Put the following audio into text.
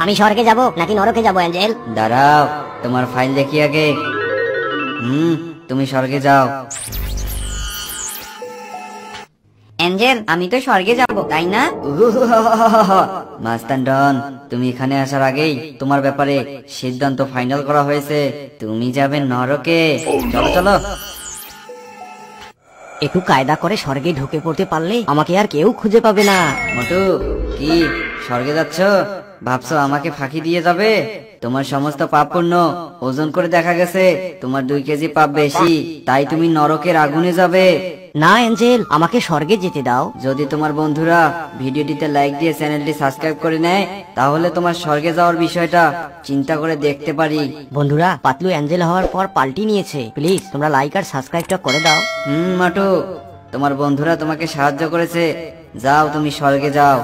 আমি স্বর্গে যাব নাকি নরকে যাব অ্যাঞ্জেল? দাঁড়াও, তোমার ফাইল দেখি আগে। তুমি স্বর্গে যাও। অ্যাঞ্জেল, আমি তো স্বর্গে যাব, তাই না? মাস্তান ডন, তুমি এখানে আসার আগেই তোমার ব্যাপারে সিদ্ধান্ত ফাইনাল করা হয়েছে। তুমি যাবে নরকে। চলো চলো। একটু কায়দা করে স্বর্গে ঢুকে পড়তে পারলে আমাকে আর কেউ খুঁজে পাবে না। মোটু, কি স্বর্গে যাচ্ছ? ভাবছো আমাকে ফাঁকি দিয়ে যাবে? তোমার সমস্ত পাপ পুণ্য ওজন করে দেখা গেছে তোমার 2 কেজি পাপ বেশি, তাই তুমি নরকের আগুনে যাবে। না অ্যাঞ্জেল, আমাকে স্বর্গে যেতে দাও। যদি তোমার বন্ধুরা ভিডিওটিতে লাইক দিয়ে চ্যানেলটি সাবস্ক্রাইব করে নেয়, তাহলে তোমার স্বর্গে যাওয়ার বিষয়টা চিন্তা করে দেখতে পারি। বন্ধুরা, পাতলু অ্যাঞ্জেল হওয়ার পর পাল্টি নিয়েছে। প্লিজ তোমরা লাইক আর সাবস্ক্রাইবটা করে দাও। মোটু, তোমার বন্ধুরা তোমাকে সাহায্য করেছে। যাও, তুমি স্বর্গে যাও।